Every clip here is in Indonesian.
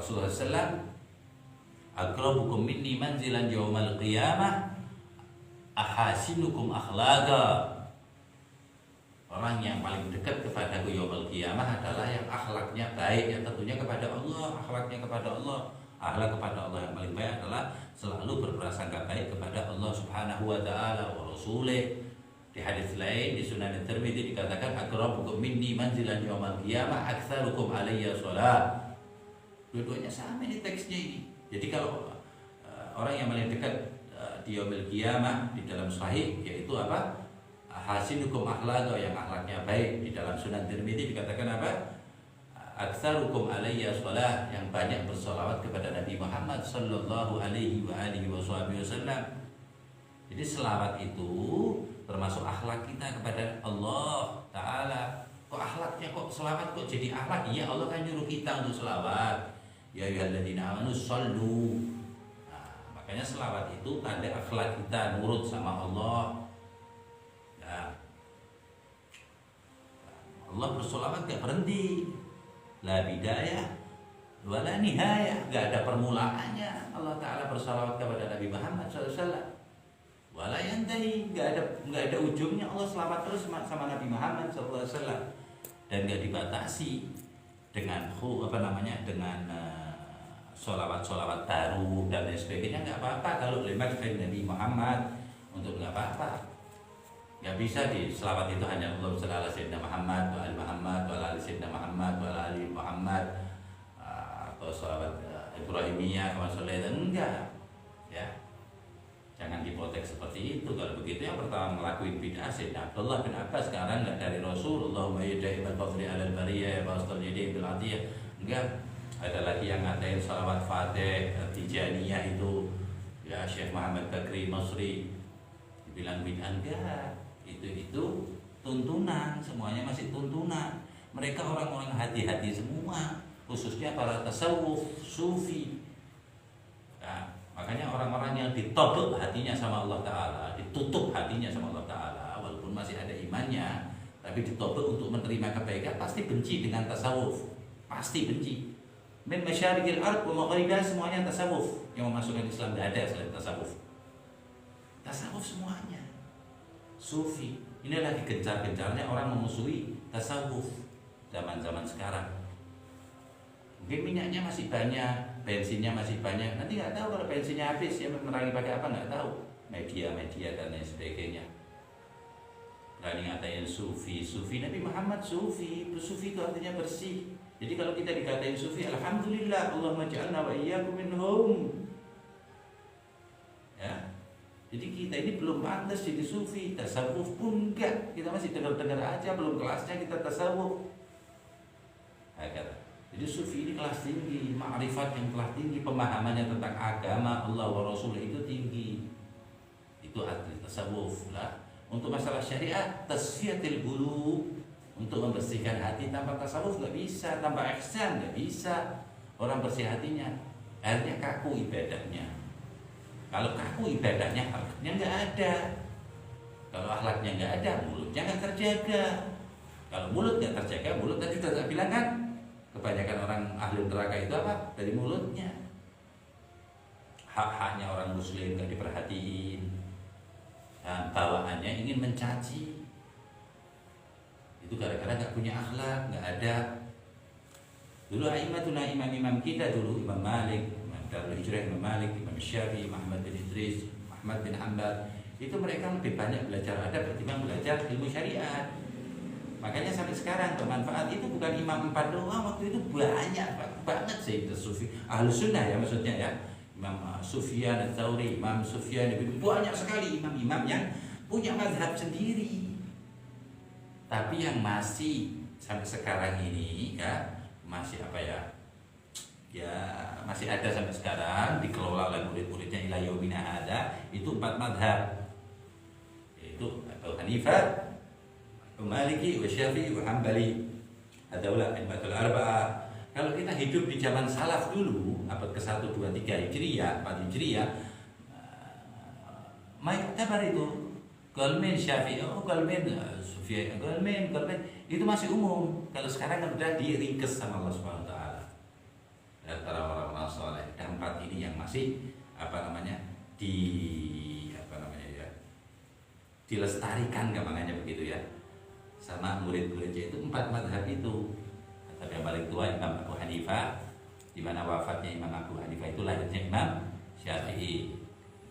Rasulullah SAW, akrabukum minni manzilan yaumal qiyamah ahasinukum akhlaqa. Orang yang paling dekat kepadaku yaumul qiyamah adalah yang akhlaknya baik, yang tentunya kepada Allah, akhlaknya kepada Allah. Akhlak kepada Allah yang paling baik adalah selalu berprasangka baik kepada Allah Subhanahu wa taala wa rasulih. Di hadis lain di Sunan Tirmidzi dikatakan akrabukum minni manzilan yaumal qiyamah aktsarukum alayya shalah. Dua-duanya sama ini teksnya ini. Jadi kalau orang yang paling dekat di yaumil qiyamah di dalam sahih yaitu apa? Hasinukum akhlaqa, yang akhlaknya baik. Di dalam Sunan Tirmidzi dikatakan apa? Aktsarukum alayya shalah, yang banyak bersolawat kepada Nabi Muhammad sallallahu alaihi wa alihi wasallam. Jadi selawat itu termasuk akhlak kita kepada Allah Ta'ala. Kok akhlaknya kok selawat kok jadi akhlak? Iya, Allah kan nyuruh kita untuk selawat. Ya ayyuhalladzina amanu shollu. Nah, makanya selawat itu tanda akhlak kita nurut sama Allah. Ya. Allah bersolawat gak berhenti. La bidayah wala nihayah, gak ada permulaannya. Allah Ta'ala bersalawat kepada Nabi Muhammad SAW. Wala yantahi, gak ada ujungnya. Allah selawat terus sama Nabi Muhammad SAW. Dan gak dibatasi dengan dengan solawat baru dan lain sebagainya. Gak apa-apa kalau lemak dari Nabi Muhammad, untuk gak apa-apa. Gak bisa di selawat itu hanya Allah sallallahu alaihi wasallam Muhammad wa ali Muhammad wa ali sayyidina Muhammad wa ali Muhammad, atau selawat Ibrahimiyah kama sallallahu, enggak ya. Jangan dipotek seperti itu. Kalau begitu yang pertama ngelakuin bid'ah Sayyidina Abdullah bin Abbas, sekarang enggak dari Rasul. Allahumma yada'ibal fadli alal bariyah ya bastal yadi bil atiyah. Enggak. Ada lagi yang ngatain salawat Fatih Tijaniyah itu ya, Syekh Muhammad Bakri Masri dibilang bid'ah. Enggak. Itu tuntunan, semuanya masih tuntunan. Mereka orang-orang hati-hati semua, khususnya para tasawuf, sufi. Nah, makanya orang-orang yang ditobek hatinya sama Allah Ta'ala, ditutup hatinya sama Allah Ta'ala, walaupun masih ada imannya, tapi ditobek untuk menerima kebaikan, pasti benci dengan tasawuf. Pasti benci. Min masyariqil ardh wa maghribiha, semuanya tasawuf. Yang memasukkan Islam tidak ada selain tasawuf. Tasawuf semuanya. Sufi, ini lagi gencar-gencarnya orang memusuhi tasawuf zaman-zaman sekarang. Mungkin minyaknya masih banyak, bensinnya masih banyak. Nanti nggak tahu kalau bensinnya habis, ya menerangi pakai apa nggak tahu. Media-media dan lain sebagainya. Berani ngatain sufi, Nabi Muhammad sufi itu artinya bersih. Jadi kalau kita dikatain sufi, alhamdulillah, Allahumma ja'alna wa iyyakum minhum. Ya. Jadi kita ini belum pantas jadi sufi, tasawuf pun enggak. Kita masih dengar-dengar aja, belum kelasnya kita tasawuf. Jadi sufi ini kelas tinggi, ma'rifat yang telah tinggi, pemahamannya tentang agama Allah wa Rasul itu tinggi. Itu arti tasawuf lah. Untuk masalah syariat, tasfiyatil qulub, untuk membersihkan hati tanpa tasawuf nggak bisa, tanpa ihsan nggak bisa. Orang bersih hatinya, akhirnya kaku ibadahnya. Kalau kaku ibadahnya, akhlaknya nggak ada. Kalau akhlaknya nggak ada, mulutnya nggak terjaga. Kalau mulut nggak terjaga, mulut tadi sudah saya bilang kan, kebanyakan orang ahli neraka itu apa? Dari mulutnya. Hak-haknya orang muslim nggak diperhatiin, dan bawaannya ingin mencaci. Itu gara-gara nggak punya akhlak, nggak ada. Dulu a'immatuna, imam-imam kita dulu, Imam Malik, Darul Hijrah, Imam Malik, Imam Syafi'i, Muhammad bin Idris, Ahmad bin Hanbal, itu mereka lebih banyak belajar adab ketimbang belajar ilmu syariat. Makanya sampai sekarang bermanfaat. Itu bukan imam 4 doang, waktu itu banyak banget sih sufi Ahlus Sunnah ya, maksudnya ya. Imam Sufyan Ats-Tsauri, Imam Sufyan, banyak sekali imam-imam yang punya mazhab sendiri. Tapi yang masih sampai sekarang ini ya, masih apa ya? Ya masih ada sampai sekarang, dikelola oleh murid-muridnya ila yaumina hadza, itu 4 mazhab, yaitu Abu Hanifah, Maliki, Syafi'i, Hambali. Adalah a'immatul arba'ah. Kalau kita hidup di zaman salaf dulu, abad ke-1, 2, 3 Hijriah, 4 Hijriah, mayatabar itu Galmin Syafi'i, Galmin Sufyan, Galmin itu masih umum. Kalau sekarang kan udah diringkes sama Allah Subhanahu wa taala. antara orang-orang soleh. Dan 4 ini yang masih dilestarikan gampangnya begitu ya, sama murid-muridnya itu 4 mazhab itu. Tapi yang paling tua Imam Abu Hanifah, di mana wafatnya Imam Abu Hanifah itu lahirnya Imam Syafi'i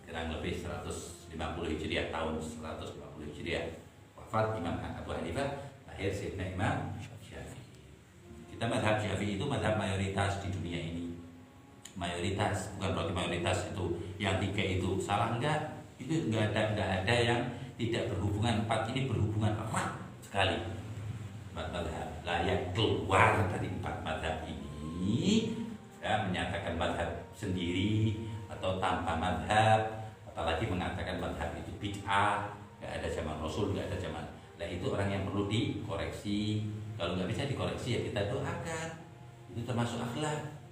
kurang lebih 150 Hijriah, tahun 150 Hijriah wafat Imam Abu Hanifah, lahir Sayyidina Imam Syafi'i. Kita mazhab Syafi'i itu mazhab mayoritas di dunia ini. Mayoritas, bukan berarti mayoritas itu yang 3 itu salah, enggak. Itu enggak ada yang tidak berhubungan. 4 ini berhubungan erat sekali. 4 mazhab layak keluar dari 4 mazhab ini ya, menyatakan mazhab sendiri atau tanpa mazhab, apalagi mengatakan mazhab itu bid'ah, enggak ada zaman Rasul, enggak ada zaman. Nah itu orang yang perlu dikoreksi. Kalau nggak bisa dikoreksi ya kita doakan. Itu termasuk akhlak.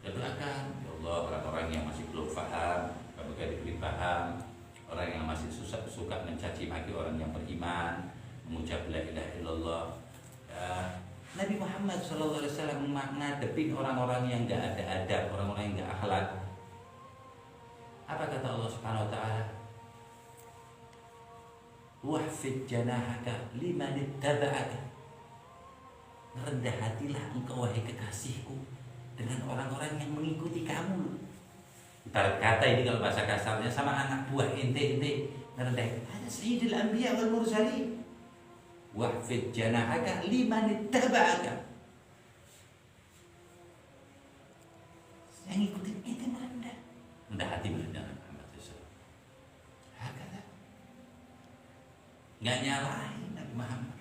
Kita doakan, ya Allah, orang-orang yang masih belum paham, semoga diberi paham. Orang yang masih suka mencaci maki orang yang beriman, mengucap la ilaha illallah. Nabi Muhammad SAW menghadapi orang-orang yang nggak ada adab, orang-orang yang nggak akhlak. Apa kata Allah Subhanahu Wa Taala? Wahfid janahaka liman ittaba'aka. Rendah hatilah engkau wahai kekasihku dengan orang-orang yang mengikuti kamu. Ibarat kata ini kalau bahasa kasarnya sama anak buah ente rendah. Ada sayyidil anbiya wal mursalin. Wahfid janahaka liman ittaba'aka. Yang ngikutin ente merendah. Rendah hati merendah. Nggak nyalahin Nabi Muhammad,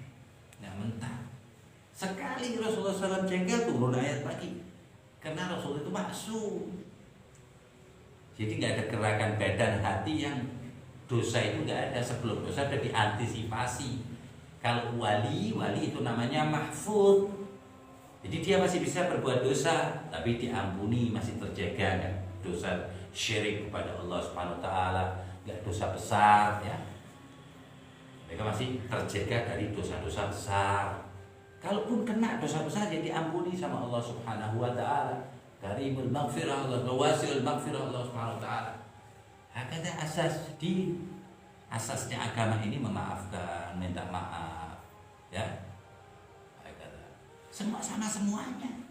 nggak mentah. Sekali Rasulullah SAW jengkel, turun ayat lagi. Karena Rasul itu maksum. Jadi nggak ada gerakan badan hati yang dosa itu nggak ada. Sebelum dosa sudah diantisipasi. Kalau wali itu namanya mahfud. Jadi dia masih bisa berbuat dosa, tapi diampuni, masih terjaga kan? Dosa syirik kepada Allah Subhanahu Wa Taala, nggak dosa besar ya. Mereka masih terjaga dari dosa-dosa besar. Kalaupun kena dosa besar jadi diampuni sama Allah Subhanahu Wa Taala. Karimul maghfirah Allah, wasiul maghfirah Allah Subhanahu Wa Taala. Hakada asasnya agama ini memaafkan, minta maaf, ya. Hakada. Semua sama semuanya.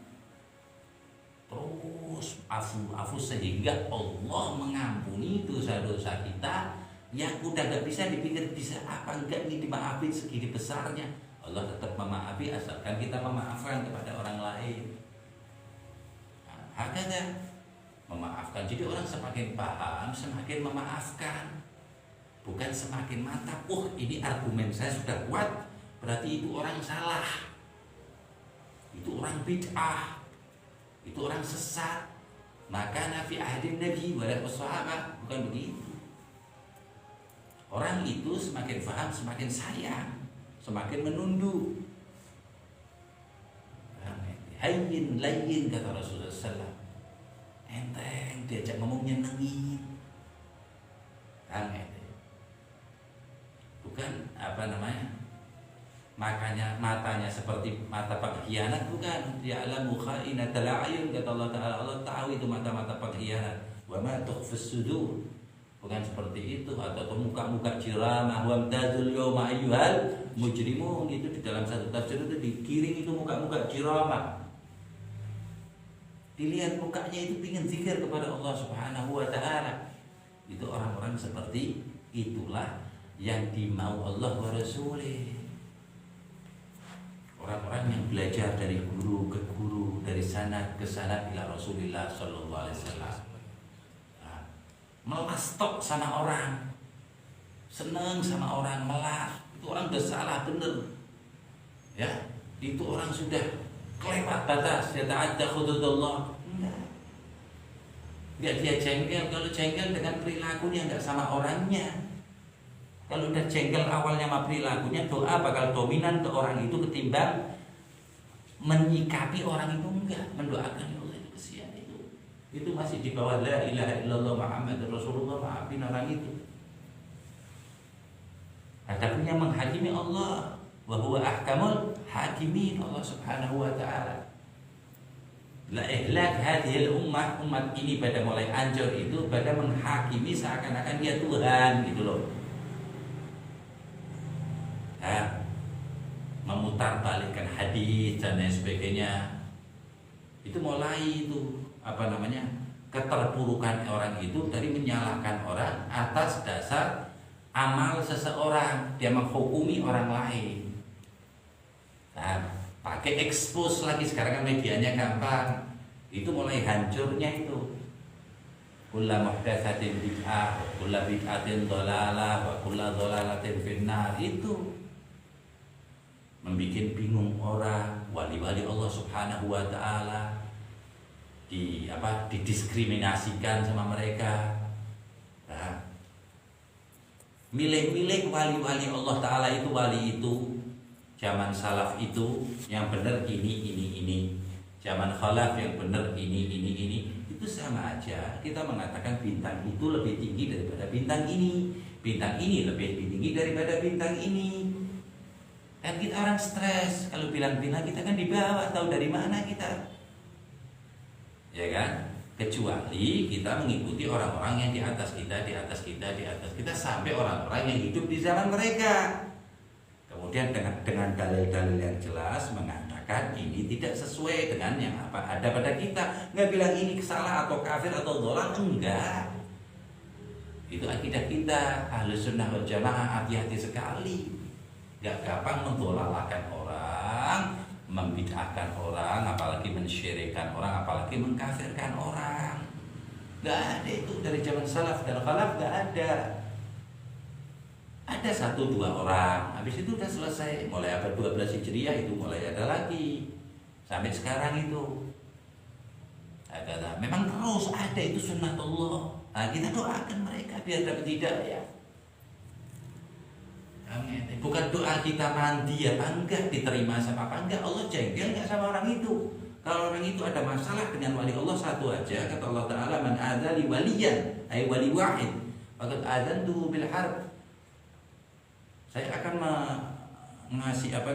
Terus afu sehingga Allah mengampuni dosa-dosa kita. Yang udah gak bisa dipikir bisa apa enggak ini dimaafin segini besarnya. Allah tetap memaafi asalkan kita memaafkan kepada orang lain. Nah, hakada memaafkan. Jadi orang semakin paham semakin memaafkan. Bukan semakin mantap. Ini argumen saya sudah kuat, berarti itu orang salah. Itu orang bid'ah. Itu orang sesat. Maka nafi ahdin Nabi wa sahabat, bukan begitu. Orang itu semakin paham, semakin sayang, semakin menunduk. Hayyin layyin kata Rasulullah SAW. Enteng, diajak ngomongnya nyenengin. Bukan makanya matanya seperti mata pengkhianat, bukan. Ya'lamu kha'inatal a'yun kata Allah Ta'ala. Allah tahu itu mata-mata pengkhianat. Wa ma tukhfis sudur. Bukan seperti itu. Atau muka-muka jiramah wamtazul yawma ayyuhal mujrimun. Itu di dalam satu tafsir itu dikiring itu muka-muka jiramah. Dilihat mukanya itu ingin zikir kepada Allah Subhanahu Wa Ta'ala. Itu orang-orang seperti itulah yang dimau Allah wa Rasulih. Orang-orang yang belajar dari guru ke guru, dari sanad ke sanad ila Rasulillah sallallahu alaihi wasallam. Melas tok sama orang, seneng sama orang, melas. Itu orang udah salah bener, ya. Itu orang sudah kelewat batas. Ya ta'adda hududullah. Enggak dia jengkel. Kalau jengkel dengan perilakunya enggak sama orangnya. Kalau udah jengkel awalnya sama perilakunya, doa bakal dominan ke orang itu ketimbang menyikapi orang itu. Enggak, mendoakan Allah itu kesian itu. Itu masih di bawah la ilaha illallah Muhammad Rasulullah, maafin orang itu. Adapun yang menghakimi Allah, wa huwa ahkamul hakimin, Allah Subhanahu Wa Ta'ala. La ihlak hadhil umat ini pada mulai hancur itu pada menghakimi seakan-akan dia Tuhan gitu loh. Nah, memutarbalikkan hadis dan lain sebagainya. Itu mulai itu keterpurukan orang itu dari menyalahkan orang atas dasar amal seseorang, dia menghukumi orang lain. Nah, pakai expose lagi sekarang kan medianya gampang. Itu mulai hancurnya itu. Kullu muhdatsatin bid'ah, kullu bid'atin dhalalah, wa kullu dhalalatin finnar. Itu membikin bingung orang, wali-wali Allah Subhanahu wa taala didiskriminasikan sama mereka. Nah, milih-milih wali-wali Allah taala itu, wali itu zaman salaf itu yang benar ini. Zaman khalaf yang benar ini. Itu sama aja. Kita mengatakan bintang itu lebih tinggi daripada bintang ini. Bintang ini lebih tinggi daripada bintang ini. Dan kita orang stres kalau bilang-bilang kita kan di bawah, tahu dari mana kita? Ya kan? Kecuali kita mengikuti orang-orang yang di atas kita sampai orang-orang yang hidup di zaman mereka. Kemudian dengan dalil-dalil yang jelas mengatakan ini tidak sesuai dengan yang apa ada pada kita. Nggak bilang ini salah atau kafir atau dhalal, enggak. Itu akidah kita. Ahlus sunnah wal jamaah hati-hati sekali. Nggak gampang mendhalalakan orang, membid'ahkan orang, apalagi mensyirikkan orang, apalagi mengkafirkan orang. Nggak ada itu dari zaman salaf dan khalaf, nggak ada. Ada 1-2 orang, habis itu udah selesai. Mulai abad 12 Hijriah itu mulai ada lagi. Sampai sekarang itu ada. Memang terus ada itu sunnatullah. Nah, kita doakan mereka biar dapat hidayah. Bukan doa kita mandi apa enggak, diterima sama apa enggak. Allah jengkel enggak sama orang itu. Kalau orang itu ada masalah dengan wali Allah satu aja, kata Allah Ta'ala, man adzali waliyan ay wali wahid faqad adzantuhu bil harb. Saya akan ngasih itu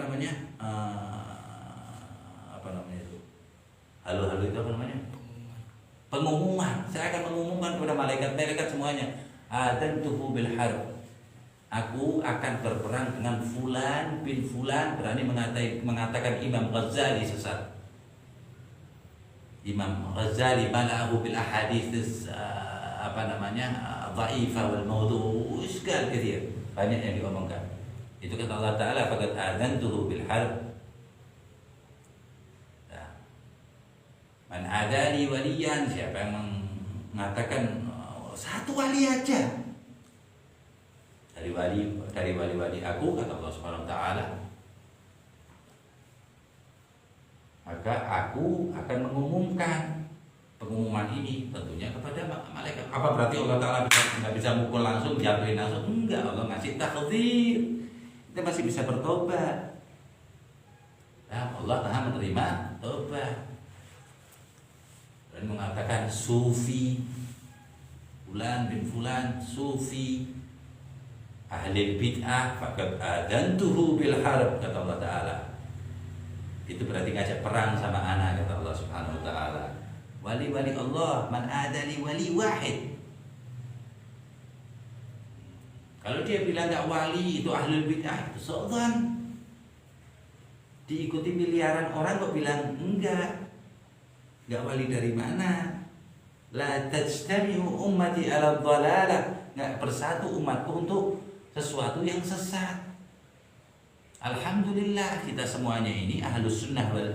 halo itu apa namanya, pengumuman. Saya akan mengumumkan kepada malaikat semuanya, adzantuhu bil harb. Aku akan berperang dengan fulan bin fulan. Berani mengatakan Imam Ghazali sesat. Imam Ghazali bala'ahu bil ahadits dhaifah wal mawdu' iskal katsir. Banyak yang diomongkan. Itu kata Allah Ta'ala, faqad adzantuhu bil harb. Man adani waliyan, siapa yang mengatakan satu wali aja dari wali-wali aku, kata Allah Subhanahu wa taala, maka aku akan mengumumkan pengumuman ini tentunya kepada malaikat. Apa berarti Allah Ta'ala nggak bisa mukul langsung, jatuhin langsung? Enggak, Allah ngasih takhdir. Kita masih bisa bertobat. Nah, Allah Maha menerima tobat. Dan mengatakan sufi fulan bin fulan sufi ahli bid'ah faqad adantuhu bil harb, kata Allah Ta'ala. Itu berarti ngajak perang sama anak, kata Allah Subhanahu wa taala. Wali-wali Allah, man adali wali wahid. Kalau dia bilang enggak wali itu ahli bid'ah, itu so'dhan. Diikuti miliaran orang kok bilang enggak wali dari mana? La tajtami'u ummati ala dhalalah. Enggak bersatu umatku untuk sesuatu yang sesat. Alhamdulillah kita semuanya ini ahlus sunnah wal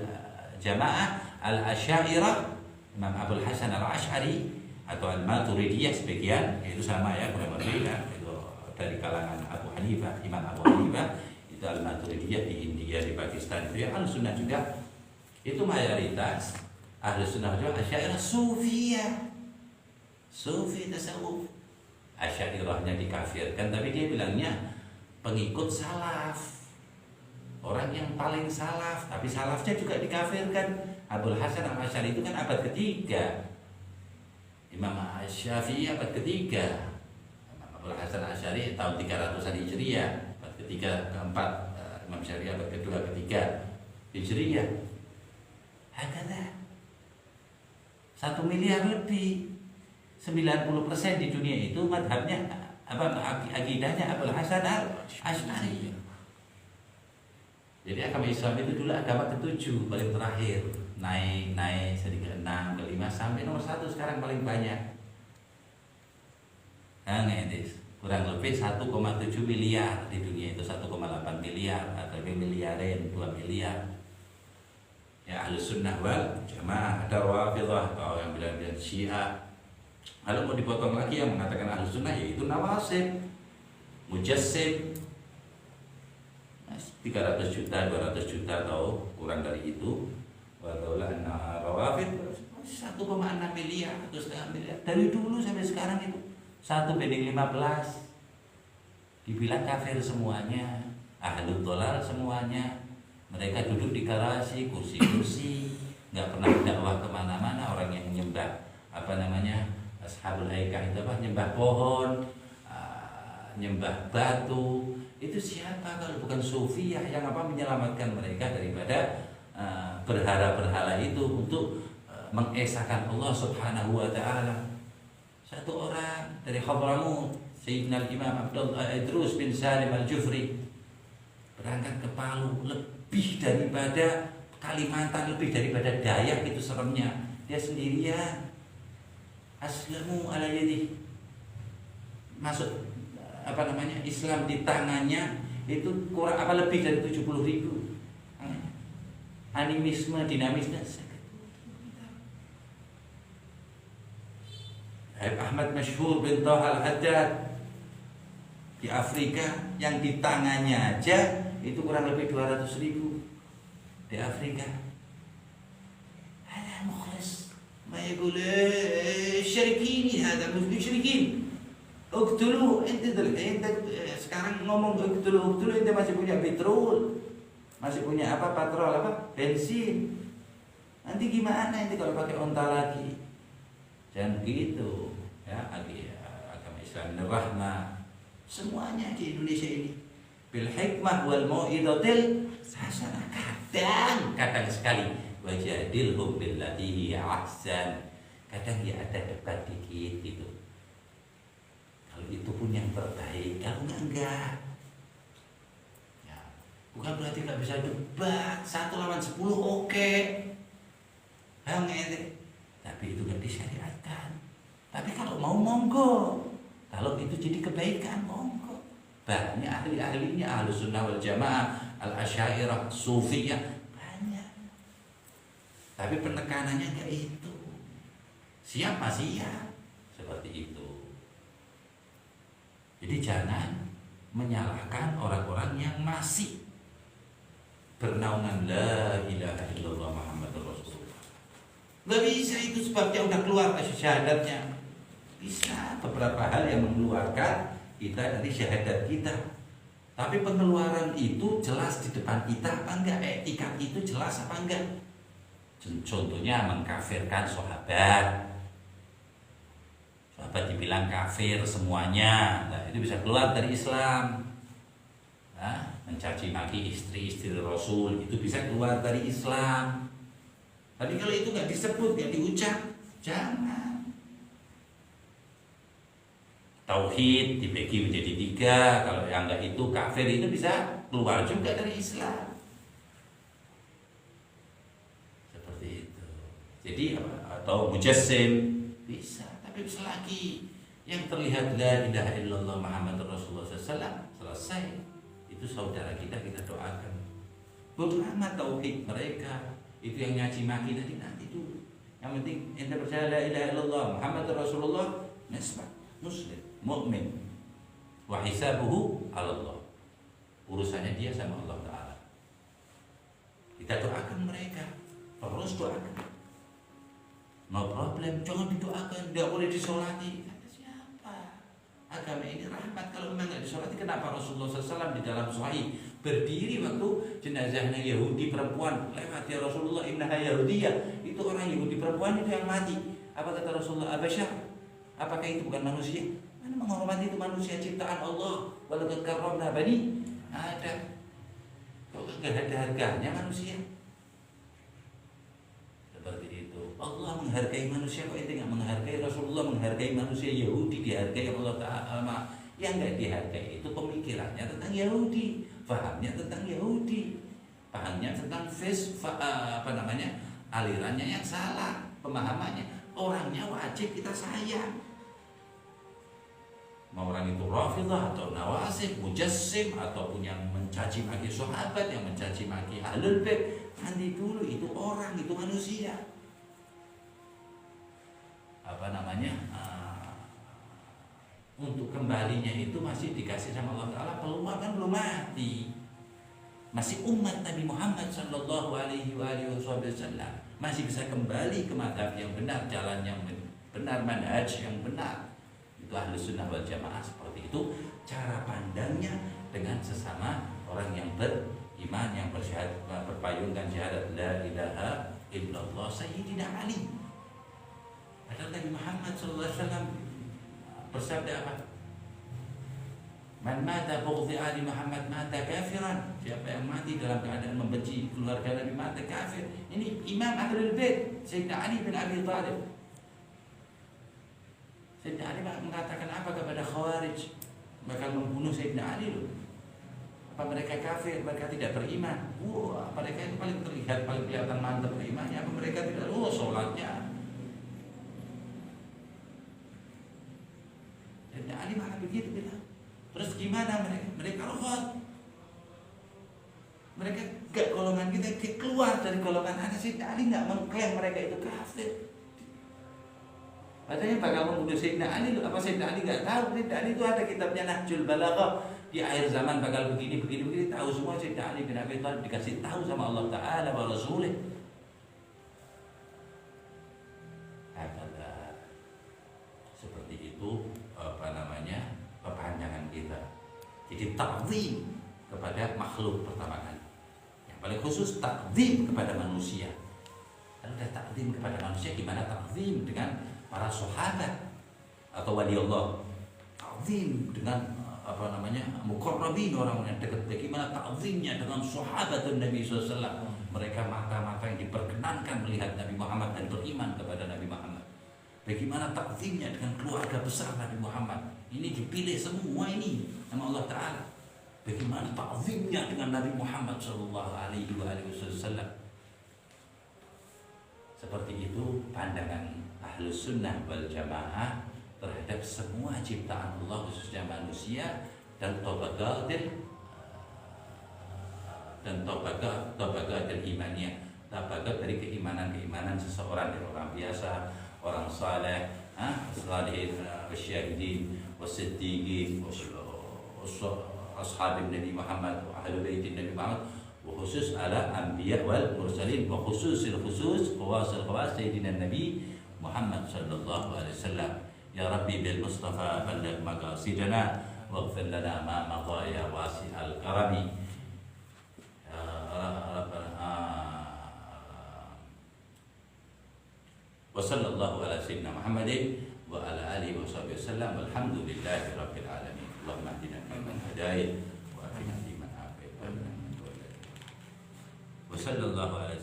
jamaah al-asy'ariyah, Imam Abdul Hasan al-Asy'ari atau al-Maturidiyah sebagian, itu sama ya, kurang lebih ya, itu dari kalangan Abu Hanifah, Imam Abu Hanifah itu al-Maturidiyah di India, di Pakistan itu ya, ahlus sunnah juga. Itu mayoritas ahlus sunnah juga asy'ariyah sufiyah, sufi tasawuf. Asy'ariyahnya dikafirkan, tapi dia bilangnya pengikut salaf, orang yang paling salaf, tapi salafnya juga dikafirkan. Abdul Hasan al-Asy'ari itu kan abad ketiga, Imam Syafi'i abad ketiga, Abdul Hasan al-Asy'ari tahun 300-an Hijriah, abad ketiga keempat, Imam Syafi'i abad kedua ketiga Hijriah. Hakada. 1 miliar lebih. 90% di dunia itu madhabnya akidahnya Abul Hasan al-Asy'ari. Jadi agama Islam itu dulu agama ke-7 paling terakhir, naik sedikit ke-6, ke-5 sampai nomor 1 sekarang paling banyak. Nah, kurang lebih 1,7 miliar di dunia itu 1,8 miliar atau miliarin 2 miliar. Ya Ahlus Sunnah wal Jamaah, ada Rafidhah atau yang bilang Syiah. Kalau mau dipotong lagi yang mengatakan Ahlus Sunnah yaitu Nawasib, Mujassim, 300 juta, 200 juta atau kurang dari itu. Walaulah Rawafid 1,6 miliar atau setengah miliar dari dulu sampai sekarang itu 1:15. Dibilang kafir semuanya, ahlul dhalal semuanya. Mereka duduk di garasi, kursi-kursi, nggak pernah dakwah kemana-mana. Orang yang nyembah ashabul aikah itu nyembah pohon, nyembah batu. Itu siapa kalau bukan Sufiyah yang menyelamatkan mereka daripada berhala-berhala itu untuk mengesahkan Allah Subhanahu wa taala. Satu orang dari Hadramut, Sayyidina Imam Abdullah Idrus bin Salim Al-Jufri, berangkat ke Palu, lebih daripada Kalimantan, lebih daripada Dayak itu seremnya. Dia sendirian. Aslamu ala yadi. Masuk Islam di tangannya itu kurang lebih dari 70.000. Animisme, dinamisme. Ahmad Masyhur bin Taha Al-Haddad di Afrika, yang di tangannya aja itu kurang lebih 200.000 di Afrika. Ada mukhlis ma yaqul syarikini, hada musyrikin. Uqtulu, ente sekarang ngomong uqtulu, ente masih punya petrol, masih punya patrol, bensin. Nanti gimana ente kalau pakai onta lagi? Jangan begitu ya. Agama Islam rahmah semuanya di Indonesia ini bil hikmah wal mau'izatil hasanah. Kadang sekali wajadilhum billati ahsan. Kadang ya ada debat dikit gitu. Kalau itu pun yang terbaik, kalau enggak. Ya, bukan berarti nggak bisa debat 1 lawan 10 oke. Tapi itu nggak disyariatkan. Tapi kalau mau monggo, kalau itu jadi kebaikan monggo. Banyak ahli-ahlinya Ahlus Sunnah wal Jamaah, Al-Asy'ariyah, Sufiyah banyak. Tapi penekanannya nggak itu. Siap seperti itu. Jadi jangan menyalahkan orang-orang yang masih bernaungan la ilaha illallah Muhammadur Rasulullah. Gak bisa, itu sebabnya udah keluar syahadatnya. Bisa beberapa hal yang mengeluarkan kita dari syahadat kita. Tapi pengeluaran itu jelas di depan kita apa enggak? Etika itu jelas apa enggak? Contohnya mengkafirkan sahabat. Sahabat dibilang kafir semuanya. Nah, itu bisa keluar dari Islam. Nah, mencaci maki istri-istri Rasul itu bisa keluar dari Islam. Tapi kalau itu nggak disebut, nggak diucap, jangan. Tauhid dibagi menjadi 3. Kalau yang nggak itu kafir, itu bisa keluar juga dari Islam. Seperti itu. Jadi atau mujassim bisa. Tapi selagi yang terlihat la ilaha illallah Muhammadur Rasulullah SAW selesai, itu saudara kita doakan. Bodo amat tauhid mereka. Itu yang nyaci maki nanti dulu. Yang penting ente percaya la ilaha illallah Muhammadur Rasulullah, nisbah muslim, mukmin. Wa hisabuhu 'ala Allah. Urusannya dia sama Allah Ta'ala. Kita doakan mereka. Terus doakan. No problem, jangan didoakan, tidak boleh disolati. Kata siapa? Agama ini rahmat. Kalau memang tidak disolati, kenapa Rasulullah SAW di dalam Sahih berdiri waktu jenazahnya Yahudi perempuan lewat, ya Rasulullah innaha Yahudiyah, itu orang Yahudi perempuan itu yang mati. Apa kata Rasulullah? Abasyar, apakah itu bukan manusia? Mana menghormati itu manusia ciptaan Allah. Walaqad karramna bani Adam. Kok nggak ada harganya manusia? Seperti itu. Allah menghargai manusia, kok ente nggak menghargai? Rasulullah menghargai manusia, Yahudi dihargai Allah Ta'ala. Yang nggak dihargai itu pemikirannya tentang Yahudi, fahamnya tentang Yahudi, pahamnya tentang alirannya yang salah, pemahamannya. Orangnya wajib kita sayang. Mau orang itu Rafidhah atau Nawasib, Mujassim, ataupun yang mencaci maki sahabat, yang mencaci maki Ahlul Bait, nanti dulu itu orang, itu manusia. Untuk kembalinya itu masih dikasih sama Allah Ta'ala peluang, kan belum mati, masih umat Nabi Muhammad Sallallahu Alaihi Wasallam, masih bisa kembali ke madhab yang benar, jalan yang benar, manhaj yang benar. Itu Ahlus Sunnah wal Jamaah, seperti itu cara pandangnya dengan sesama orang yang beriman, yang berpayungkan syahadat la ilaha illallah Sayyidina Ali. Padahal Nabi Muhammad SAW bersabda apa? Man mata bughdhi ali Muhammad mata kafiran. Siapa yang mati dalam keadaan membenci keluarga Nabi mata kafir. Ini Imam Ahlul Bait Sayyidina Ali bin Abi Thalib. Sayyidina Ali mengatakan apa kepada Khawarij? Bakal membunuh Sayyidina Ali loh. Apa mereka kafir? Mereka tidak beriman. Wah, mereka itu paling terlihat, paling kelihatan mantap berimannya. Apa mereka tidak? Sholatnya. Sayyidina Ali malah begitu bilang. Terus gimana mereka? Mereka rafad. Mereka gak golongan kita, keluar dari golongan Anda. Sayyidina Ali gak mengklaim mereka itu kafir. Padahal bakal membunuh Sayyidina Ali. Apa Sayyidina Ali gak tahu? Sayyidina Ali itu ada kitabnya Nahjul Balaghah. Di akhir zaman bakal begini. Tahu semua. Sayyidina Ali bin Abi Thalib dikasih tahu sama Allah Ta'ala wa Rasulih. Seperti itu kepanjangan kita. Jadi ta'zim kepada makhluk pertama kali. Yang paling khusus ta'zim kepada manusia. Kalau ada ta'zim kepada manusia, gimana ta'zim dengan para sahabat atau wali Allah? Ta'zim dengan muqarrabin, orang yang dekat. Bagaimana ta'zimnya dengan sahabat Nabi SAW? Mereka mata-mata yang diperkenankan melihat Nabi Muhammad dan beriman kepada Nabi Muhammad. Bagaimana takzimnya dengan keluarga besar Nabi Muhammad? Ini dipilih semua ini sama Allah Ta'ala. Bagaimana takzimnya dengan Nabi Muhammad Sallallahu Alaihi Wasallam? Seperti itu pandangan Ahlus Sunnah wal Jamaah terhadap semua ciptaan Allah, khususnya manusia, dan tabaqatil imaniyah, tabaqat dari keimanan seseorang, dari orang biasa, orang saleh, salihin, syahidin, wasiddiqin, ashabin Nabi Muhammad, ahlul baitin Nabi Muhammad, wa khusus ala anbiya wal mursalin, wa khususil khusus, khawasil khawas Sayyidina Nabi Muhammad sallallahu alaihi wasallam. Ya Rabbi bil Mustafa balligh maqasidana waghfir lana ma madha ya wasi'al karami. Wa sallallahu ala sayyidina Muhammadin wa ala alihi wa sahbihi wasallam. Walhamdulillahi rabbil alamin. Allahumma hdina fiman hadayt wa afina fiman afayt wa sallallahu ala